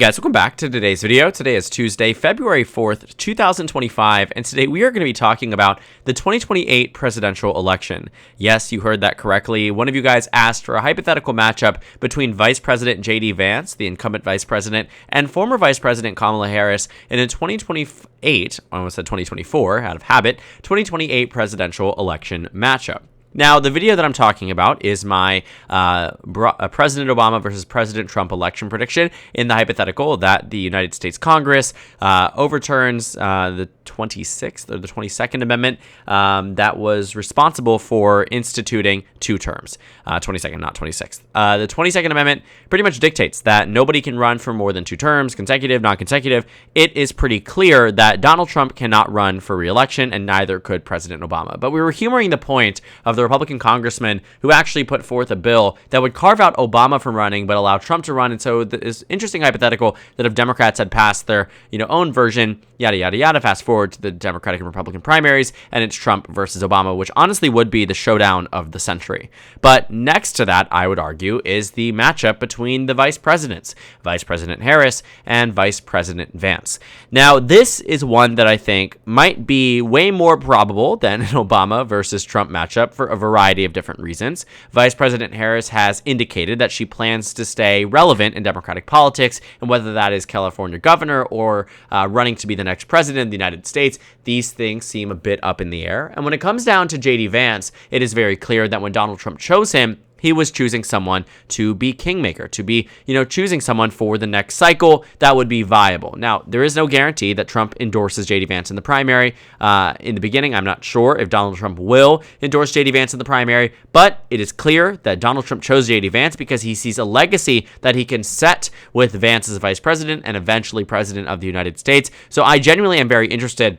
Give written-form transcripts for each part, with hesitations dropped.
Guys, welcome back to today's video. Today is Tuesday, February 4th, 2025, and today we are going to be talking about the 2028 presidential election. Yes, you heard that correctly. One of you guys asked for a hypothetical matchup between Vice President J.D. Vance, the incumbent vice president, and former Vice President Kamala Harris in a 2028, I almost said 2024, out of habit, 2028 presidential election matchup. Now, the video that I'm talking about is my President Obama versus President Trump election prediction in the hypothetical that the United States Congress overturns the 26th or the 22nd Amendment that was responsible for instituting two terms. 22nd, not 26th. The 22nd Amendment pretty much dictates that nobody can run for more than two terms, consecutive, non-consecutive. It is pretty clear that Donald Trump cannot run for re-election, and neither could President Obama. But we were humoring the point of the Republican congressman who actually put forth a bill that would carve out Obama from running but allow Trump to run. And so this interesting hypothetical that if Democrats had passed their own version, yada, yada, yada, fast forward to the Democratic and Republican primaries, and it's Trump versus Obama, which honestly would be the showdown of the century. But next to that, I would argue, is the matchup between the vice presidents, Vice President Harris and Vice President Vance. Now, this is one that I think might be way more probable than an Obama versus Trump matchup for a variety of different reasons. Vice President Harris has indicated that she plans to stay relevant in Democratic politics, and whether that is California governor or running to be the next president of the United States, these things seem a bit up in the air. And when it comes down to J.D. Vance, it is very clear that when Donald Trump chose him, he was choosing someone to be kingmaker, to be, choosing someone for the next cycle that would be viable. Now, there is no guarantee that Trump endorses J.D. Vance in the primary. In the beginning, I'm not sure if Donald Trump will endorse J.D. Vance in the primary, but it is clear that Donald Trump chose J.D. Vance because he sees a legacy that he can set with Vance as vice president and eventually president of the United States. So I genuinely am very interested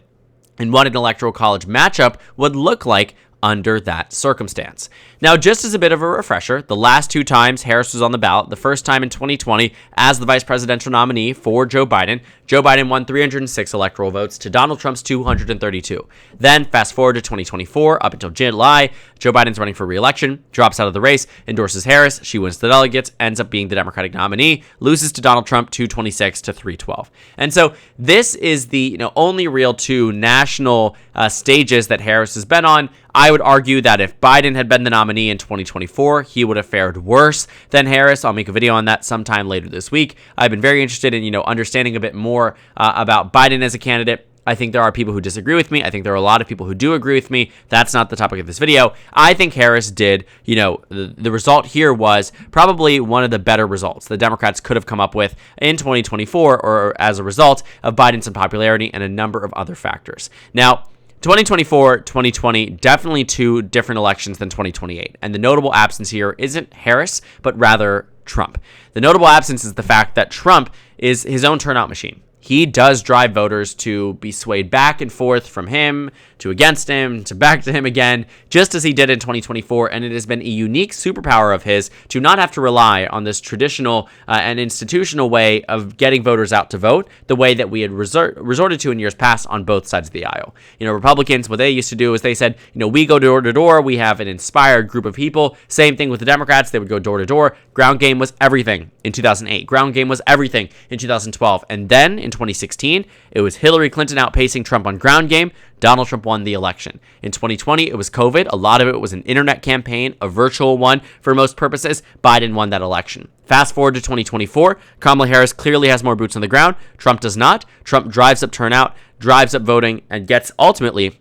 in what an electoral college matchup would look like under that circumstance. Now, just as a bit of a refresher, the last two times Harris was on the ballot, the first time in 2020 as the vice presidential nominee for Joe Biden won 306 electoral votes to Donald Trump's 232. Then, fast forward to 2024, up until July, Joe Biden's running for re-election, drops out of the race, endorses Harris, she wins the delegates, ends up being the Democratic nominee, loses to Donald Trump 226 to 312. And so this is the only real two national stages that Harris has been on. I would argue that if Biden had been the nominee in 2024, he would have fared worse than Harris. I'll make a video on that sometime later this week. I've been very interested in, understanding a bit more about Biden as a candidate. I think there are people who disagree with me. I think there are a lot of people who do agree with me. That's not the topic of this video. I think Harris did, the result here was probably one of the better results the Democrats could have come up with in 2024 or as a result of Biden's unpopularity and a number of other factors. Now, 2024, 2020, definitely two different elections than 2028. And the notable absence here isn't Harris, but rather Trump. The notable absence is the fact that Trump is his own turnout machine. He does drive voters to be swayed back and forth from him to against him to back to him again, just as he did in 2024. And it has been a unique superpower of his to not have to rely on this traditional and institutional way of getting voters out to vote, the way that we had resorted to in years past on both sides of the aisle. Republicans, what they used to do is they said, we go door to door. We have an inspired group of people. Same thing with the Democrats. They would go door to door. Ground game was everything in 2008. Ground game was everything in 2012. And then in 2016, it was Hillary Clinton outpacing Trump on ground game. Donald Trump won the election. In 2020, it was COVID. A lot of it was an internet campaign, a virtual one for most purposes. Biden won that election. Fast forward to 2024, Kamala Harris clearly has more boots on the ground. Trump does not. Trump drives up turnout, drives up voting, and gets ultimately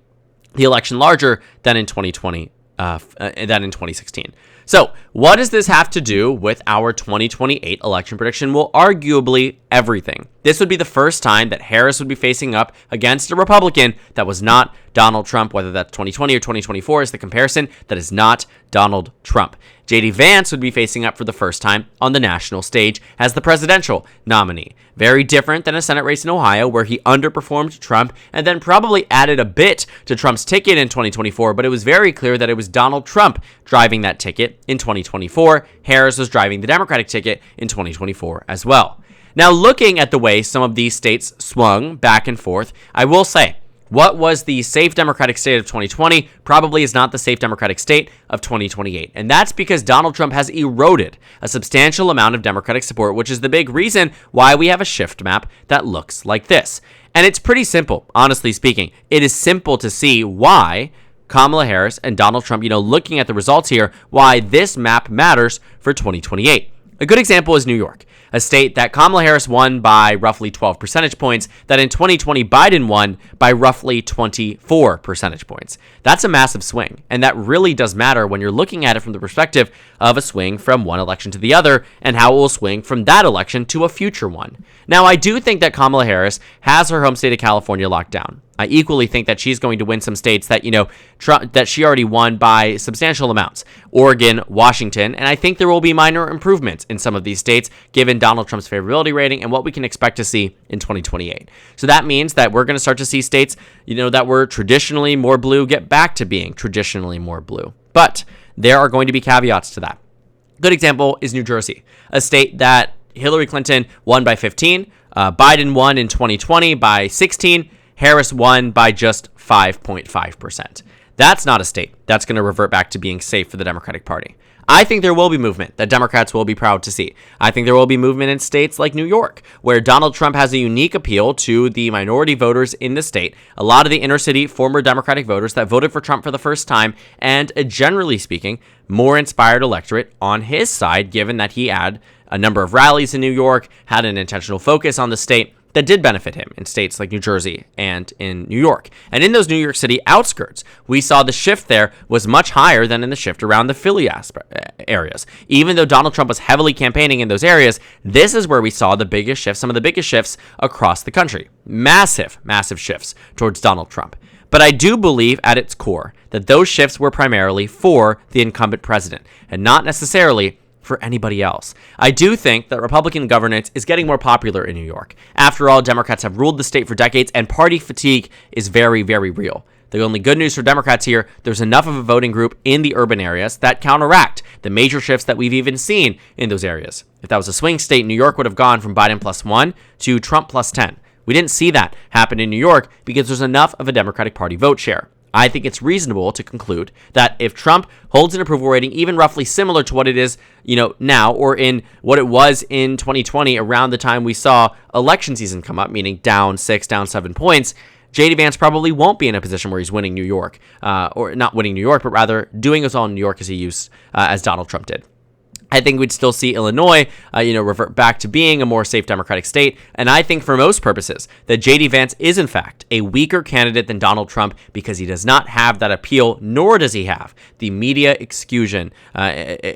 the election larger than in 2020, than in 2016. So, what does this have to do with our 2028 election prediction? Well, arguably everything. This would be the first time that Harris would be facing up against a Republican that was not Donald Trump, whether that's 2020 or 2024 is the comparison, that is not Donald Trump. J.D. Vance would be facing up for the first time on the national stage as the presidential nominee. Very different than a Senate race in Ohio where he underperformed Trump and then probably added a bit to Trump's ticket in 2024, but it was very clear that it was Donald Trump driving that ticket in 2024. Harris was driving the Democratic ticket in 2024 as well. Now, looking at the way some of these states swung back and forth, I will say, What was the safe Democratic state of 2020 probably is not the safe Democratic state of 2028. And that's because Donald Trump has eroded a substantial amount of Democratic support, which is the big reason why we have a shift map that looks like this. And it's pretty simple, honestly speaking. It is simple to see why Kamala Harris and Donald Trump, looking at the results here, why this map matters for 2028. A good example is New York, a state that Kamala Harris won by roughly 12 percentage points, that in 2020 Biden won by roughly 24 percentage points. That's a massive swing, and that really does matter when you're looking at it from the perspective of a swing from one election to the other and how it will swing from that election to a future one. Now, I do think that Kamala Harris has her home state of California locked down. I equally think that she's going to win some states that, that she already won by substantial amounts. Oregon, Washington, and I think there will be minor improvements in some of these states given Donald Trump's favorability rating and what we can expect to see in 2028. So that means that we're going to start to see states, that were traditionally more blue get back to being traditionally more blue. But there are going to be caveats to that. Good example is New Jersey, a state that Hillary Clinton won by 15, Biden won in 2020 by 16, Harris won by just 5.5%. That's not a state that's going to revert back to being safe for the Democratic Party. I think there will be movement that Democrats will be proud to see. I think there will be movement in states like New York, where Donald Trump has a unique appeal to the minority voters in the state, a lot of the inner city former Democratic voters that voted for Trump for the first time, and a, generally speaking, more inspired electorate on his side, given that he had a number of rallies in New York, had an intentional focus on the state that did benefit him in states like New Jersey and in New York. And in those New York City outskirts, we saw the shift there was much higher than in the shift around the Philly areas. Even though Donald Trump was heavily campaigning in those areas, this is where we saw the biggest shifts, some of the biggest shifts across the country. Massive, massive shifts towards Donald Trump. But I do believe at its core that those shifts were primarily for the incumbent president and not necessarily for anybody else. I do think that Republican governance is getting more popular in New York. After all, Democrats have ruled the state for decades, and party fatigue is very, very real. The only good news for Democrats here, there's enough of a voting group in the urban areas that counteract the major shifts that we've even seen in those areas. If that was a swing state, New York would have gone from Biden +1 to Trump +10. We didn't see that happen in New York because there's enough of a Democratic Party vote share. I think it's reasonable to conclude that if Trump holds an approval rating even roughly similar to what it is, now, or in what it was in 2020 around the time we saw election season come up, meaning down 6, down 7 points, J.D. Vance probably won't be in a position where he's winning New York, or not winning New York, but rather doing as well in New York as he used, as Donald Trump did. I think we'd still see Illinois, revert back to being a more safe Democratic state. And I think for most purposes that J.D. Vance is, in fact, a weaker candidate than Donald Trump because he does not have that appeal, nor does he have the media excusing the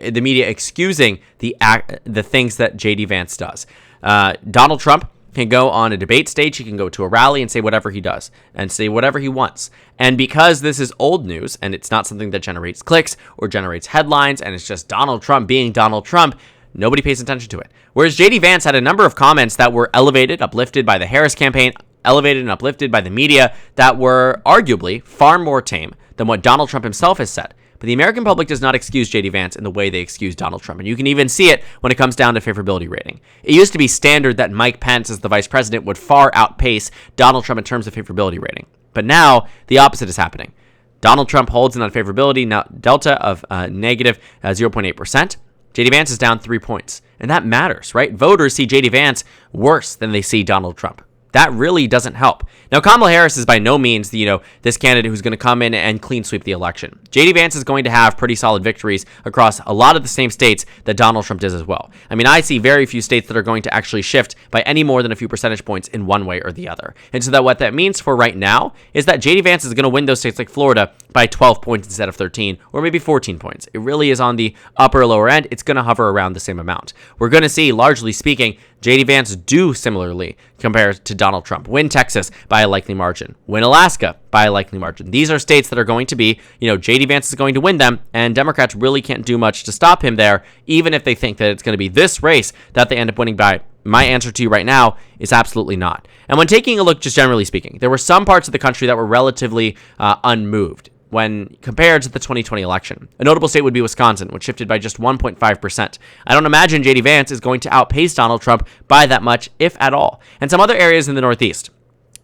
things that J.D. Vance does. Donald Trump can go on a debate stage, he can go to a rally and say whatever he does and say whatever he wants. And because this is old news and it's not something that generates clicks or generates headlines and it's just Donald Trump being Donald Trump, nobody pays attention to it. Whereas J.D. Vance had a number of comments that were elevated, uplifted by the Harris campaign, elevated and uplifted by the media that were arguably far more tame than what Donald Trump himself has said. But the American public does not excuse J.D. Vance in the way they excuse Donald Trump. And you can even see it when it comes down to favorability rating. It used to be standard that Mike Pence as the vice president would far outpace Donald Trump in terms of favorability rating. But now the opposite is happening. Donald Trump holds an unfavorability delta of negative 0.8%. J.D. Vance is down 3 points. And that matters, right? Voters see J.D. Vance worse than they see Donald Trump. That really doesn't help. Now, Kamala Harris is by no means, this candidate who's going to come in and clean sweep the election. J.D. Vance is going to have pretty solid victories across a lot of the same states that Donald Trump does as well. I mean, I see very few states that are going to actually shift by any more than a few percentage points in one way or the other. And so that what that means for right now is that J.D. Vance is going to win those states like Florida by 12 points instead of 13, or maybe 14 points. It really is on the upper or lower end. It's going to hover around the same amount. We're going to see, largely speaking, J.D. Vance do similarly compared to Donald Trump. Win Texas by a likely margin. Win Alaska by a likely margin. These are states that are going to be, J.D. Vance is going to win them, and Democrats really can't do much to stop him there, even if they think that it's going to be this race that they end up winning by. My answer to you right now is absolutely not. And when taking a look, just generally speaking, there were some parts of the country that were relatively unmoved when compared to the 2020 election. A notable state would be Wisconsin, which shifted by just 1.5%. I don't imagine J.D. Vance is going to outpace Donald Trump by that much, if at all. And some other areas in the Northeast.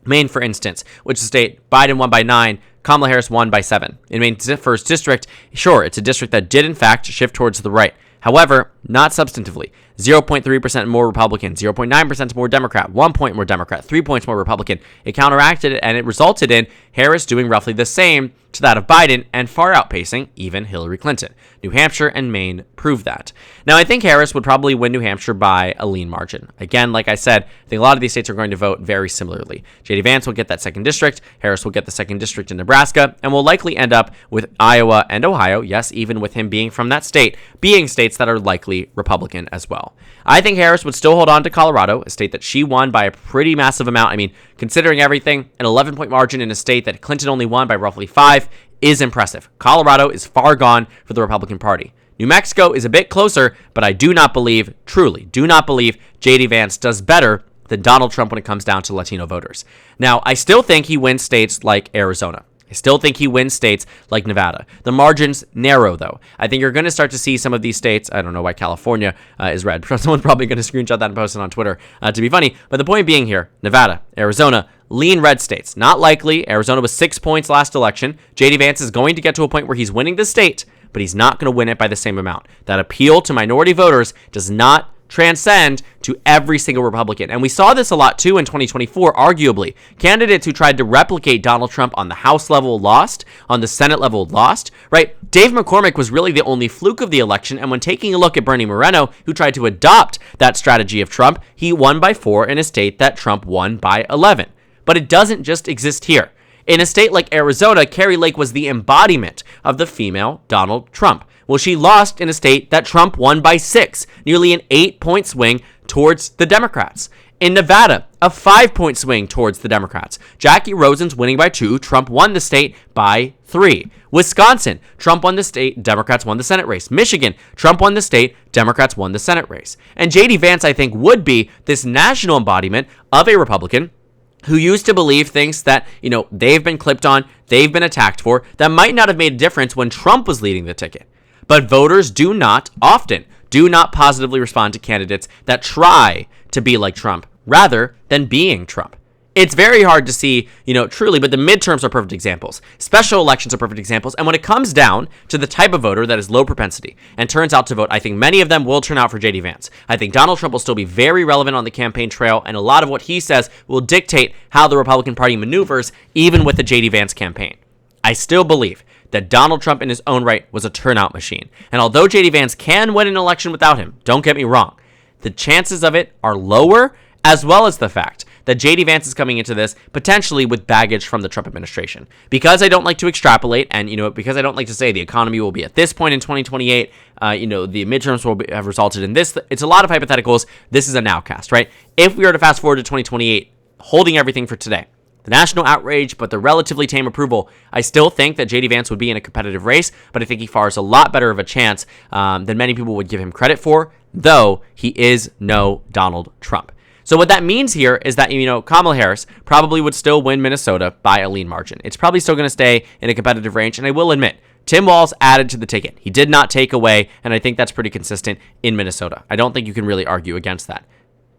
Maine, for instance, which is a state Biden won by 9, Kamala Harris won by 7. In Maine's first district, sure, it's a district that did in fact shift towards the right. However, not substantively. 0.3% more Republican, 0.9% more Democrat, 1 point more Democrat, 3 points more Republican. It counteracted it, and it resulted in Harris doing roughly the same to that of Biden and far outpacing even Hillary Clinton. New Hampshire and Maine prove that. Now, I think Harris would probably win New Hampshire by a lean margin. Again, like I said, I think a lot of these states are going to vote very similarly. J.D. Vance will get that 2nd district, Harris will get the 2nd district in Nebraska, and we'll likely end up with Iowa and Ohio, yes, even with him being from that state, being states that are likely Republican as well. I think Harris would still hold on to Colorado, a state that she won by a pretty massive amount. I mean, considering everything, an 11-point margin in a state that Clinton only won by roughly 5 is impressive. Colorado is far gone for the Republican Party. New Mexico is a bit closer, but I do not believe, truly do not believe, J.D. Vance does better than Donald Trump when it comes down to Latino voters. Now, I still think he wins states like Arizona. I still think he wins states like Nevada. The margins narrow, though. I think you're going to start to see some of these states. I don't know why California is red. Someone's probably going to screenshot that and post it on Twitter to be funny. But the point being here, Nevada, Arizona, lean red states. Not likely. Arizona was 6 points last election. J.D. Vance is going to get to a point where he's winning the state, but he's not going to win it by the same amount. That appeal to minority voters does not transcend to every single Republican. And we saw this a lot too in 2024, arguably. Candidates who tried to replicate Donald Trump on the House level lost, on the Senate level lost, right? Dave McCormick was really the only fluke of the election, and when taking a look at Bernie Moreno, who tried to adopt that strategy of Trump, he won by 4 in a state that Trump won by 11. But it doesn't just exist here. In a state like Arizona, Kari Lake was the embodiment of the female Donald Trump. Well, she lost in a state that Trump won by 6, nearly an 8-point swing towards the Democrats. In Nevada, a 5-point swing towards the Democrats. Jackie Rosen's winning by 2. Trump won the state by 3. Wisconsin, Trump won the state. Democrats won the Senate race. Michigan, Trump won the state. Democrats won the Senate race. And J.D. Vance, I think, would be this national embodiment of a Republican who used to believe things that, they've been clipped on, they've been attacked for, that might not have made a difference when Trump was leading the ticket. But voters do not positively respond to candidates that try to be like Trump rather than being Trump. It's very hard to see, truly, but the midterms are perfect examples. Special elections are perfect examples. And when it comes down to the type of voter that is low propensity and turns out to vote, I think many of them will turn out for J.D. Vance. I think Donald Trump will still be very relevant on the campaign trail, and a lot of what he says will dictate how the Republican Party maneuvers, even with the J.D. Vance campaign. I still believe that Donald Trump in his own right was a turnout machine. And although J.D. Vance can win an election without him, don't get me wrong, the chances of it are lower, as well as the fact that J.D. Vance is coming into this potentially with baggage from the Trump administration. Because I don't like to extrapolate, and because I don't like to say the economy will be at this point in 2028, the midterms will have resulted in this. It's a lot of hypotheticals. This is a nowcast, right? If we were to fast forward to 2028, holding everything for today, the national outrage, but the relatively tame approval, I still think that J.D. Vance would be in a competitive race, but I think he fars a lot better of a chance than many people would give him credit for, though he is no Donald Trump. So what that means here is that, Kamala Harris probably would still win Minnesota by a lean margin. It's probably still going to stay in a competitive range, and I will admit, Tim Walz added to the ticket. He did not take away, and I think that's pretty consistent in Minnesota. I don't think you can really argue against that.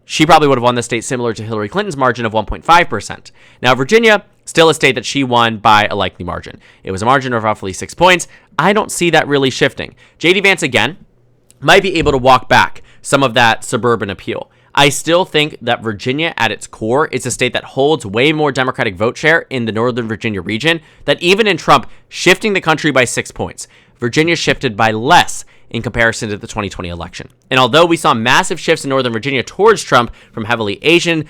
She probably would have won the state similar to Hillary Clinton's margin of 1.5%. Now, Virginia, still a state that she won by a likely margin. It was a margin of roughly 6 points. I don't see that really shifting. J.D. Vance, again, might be able to walk back some of that suburban appeal. I still think that Virginia at its core is a state that holds way more Democratic vote share in the Northern Virginia region, that even in Trump shifting the country by 6 points, Virginia shifted by less in comparison to the 2020 election. And although we saw massive shifts in Northern Virginia towards Trump from heavily Asian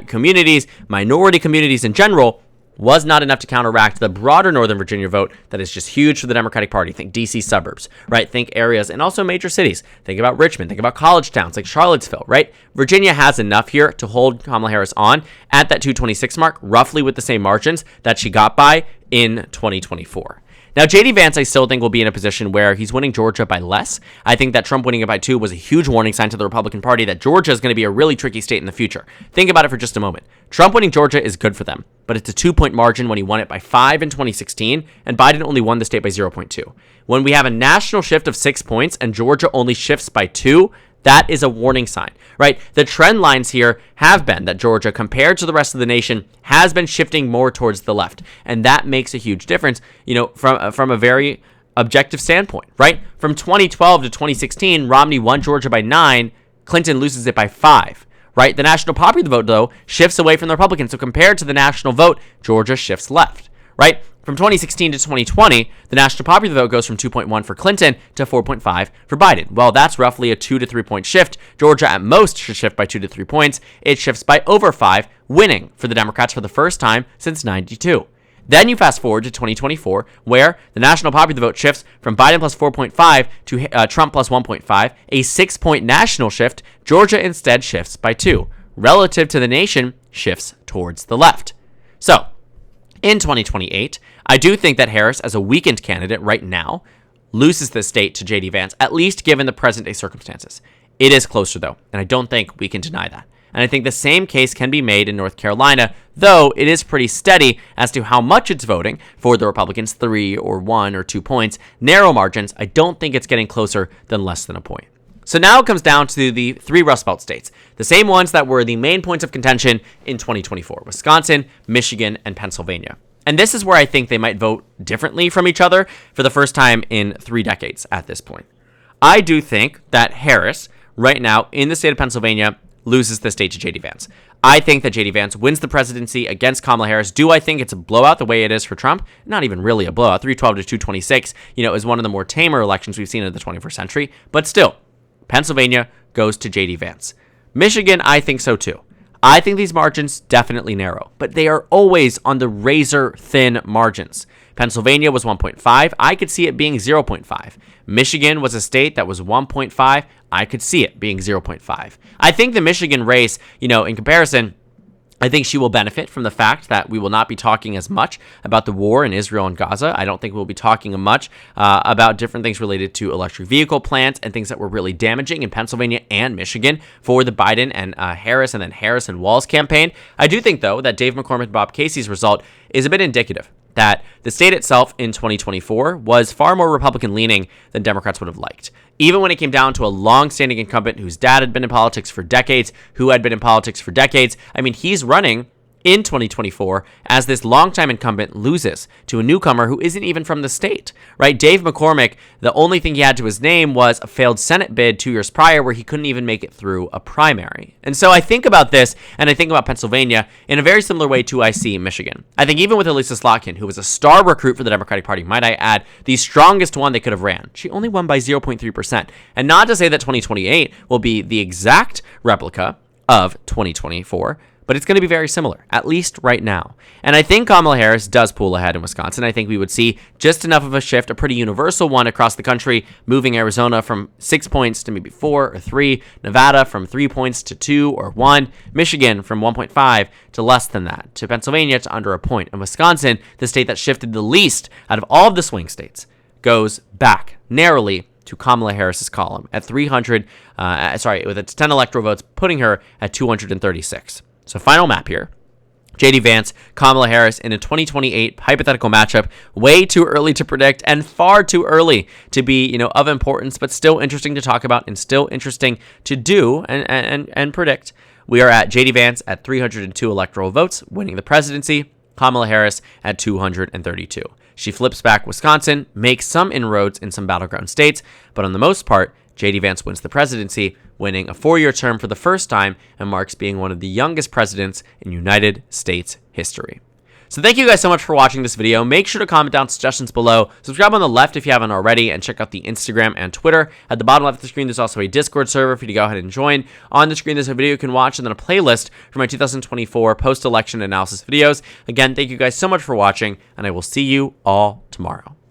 communities, minority communities in general, was not enough to counteract the broader Northern Virginia vote that is just huge for the Democratic Party. Think DC suburbs, right? Think areas and also major cities. Think about Richmond. Think about college towns like Charlottesville, right? Virginia has enough here to hold Kamala Harris on at that 226 mark, roughly with the same margins that she got by in 2024. Now, J.D. Vance, I still think, will be in a position where he's winning Georgia by less. I think that Trump winning it by 2 was a huge warning sign to the Republican Party that Georgia is going to be a really tricky state in the future. Think about it for just a moment. Trump winning Georgia is good for them, but it's a 2-point margin when he won it by 5 in 2016, and Biden only won the state by 0.2. When we have a national shift of 6 points and Georgia only shifts by 2, That is a warning sign, right? The trend lines here have been that Georgia, compared to the rest of the nation, has been shifting more towards the left. And that makes a huge difference, from a very objective standpoint, right? From 2012 to 2016, Romney won Georgia by 9, Clinton loses it by 5, right? The national popular vote, though, shifts away from the Republicans. So compared to the national vote, Georgia shifts left, right? From 2016 to 2020, the national popular vote goes from 2.1 for Clinton to 4.5 for Biden. Well, that's roughly a 2 to 3 point shift. Georgia at most should shift by 2 to 3 points. It shifts by over 5, winning for the Democrats for the first time since 92. Then you fast forward to 2024, where the national popular vote shifts from Biden plus 4.5 to Trump plus 1.5, a 6-point national shift. Georgia instead shifts by 2. Relative to the nation, shifts towards the left. So, in 2028, I do think that Harris, as a weakened candidate right now, loses the state to J.D. Vance, at least given the present-day circumstances. It is closer, though, and I don't think we can deny that. And I think the same case can be made in North Carolina, though it is pretty steady as to how much it's voting for the Republicans, 3 or 1 or 2 points. Narrow margins, I don't think it's getting closer than less than a point. So now it comes down to the 3 Rust Belt states, the same ones that were the main points of contention in 2024, Wisconsin, Michigan, and Pennsylvania. And this is where I think they might vote differently from each other for the first time in 3 decades at this point. I do think that Harris, right now in the state of Pennsylvania, loses the state to J.D. Vance. I think that J.D. Vance wins the presidency against Kamala Harris. Do I think it's a blowout the way it is for Trump? Not even really a blowout. 312 to 226, is one of the more tamer elections we've seen in the 21st century. But still, Pennsylvania goes to J.D. Vance. Michigan, I think so too. I think these margins definitely narrow, but they are always on the razor-thin margins. Pennsylvania was 1.5. I could see it being 0.5. Michigan was a state that was 1.5. I could see it being 0.5. I think the Michigan race, in comparison, I think she will benefit from the fact that we will not be talking as much about the war in Israel and Gaza. I don't think we'll be talking much about different things related to electric vehicle plants and things that were really damaging in Pennsylvania and Michigan for the Biden and Harris and then Harris and Walz campaign. I do think, though, that Dave McCormick and Bob Casey's result is a bit indicative that the state itself in 2024 was far more Republican-leaning than Democrats would have liked. Even when it came down to a long-standing incumbent whose dad had been in politics for decades, who had been in politics for decades, he's running in 2024 as this longtime incumbent loses to a newcomer who isn't even from the state, right? Dave McCormick, the only thing he had to his name was a failed Senate bid 2 years prior where he couldn't even make it through a primary. And so I think about this, and I think about Pennsylvania in a very similar way to I see Michigan. I think even with Elisa Slotkin, who was a star recruit for the Democratic Party, might I add, the strongest one they could have ran, she only won by 0.3%. And not to say that 2028 will be the exact replica of 2024, but it's going to be very similar, at least right now. And I think Kamala Harris does pull ahead in Wisconsin. I think we would see just enough of a shift, a pretty universal one across the country, moving Arizona from 6 points to maybe 4 or 3, Nevada from 3 points to 2 or 1, Michigan from 1.5 to less than that, to Pennsylvania to under a point. And Wisconsin, the state that shifted the least out of all of the swing states, goes back narrowly to Kamala Harris's column at 300, with its 10 electoral votes, putting her at 236. So final map here. J.D. Vance, Kamala Harris in a 2028 hypothetical matchup. Way too early to predict and far too early to be, of importance, but still interesting to talk about and still interesting to do and predict. We are at J.D. Vance at 302 electoral votes, winning the presidency. Kamala Harris at 232. She flips back Wisconsin, makes some inroads in some battleground states, but on the most part, J.D. Vance wins the presidency, winning a 4-year term for the first time and marks being one of the youngest presidents in United States history. So thank you guys so much for watching this video. Make sure to comment down suggestions below. Subscribe on the left if you haven't already, and check out the Instagram and Twitter. At the bottom left of the screen, there's also a Discord server for you to go ahead and join. On the screen, there's a video you can watch and then a playlist for my 2024 post-election analysis videos. Again, thank you guys so much for watching, and I will see you all tomorrow.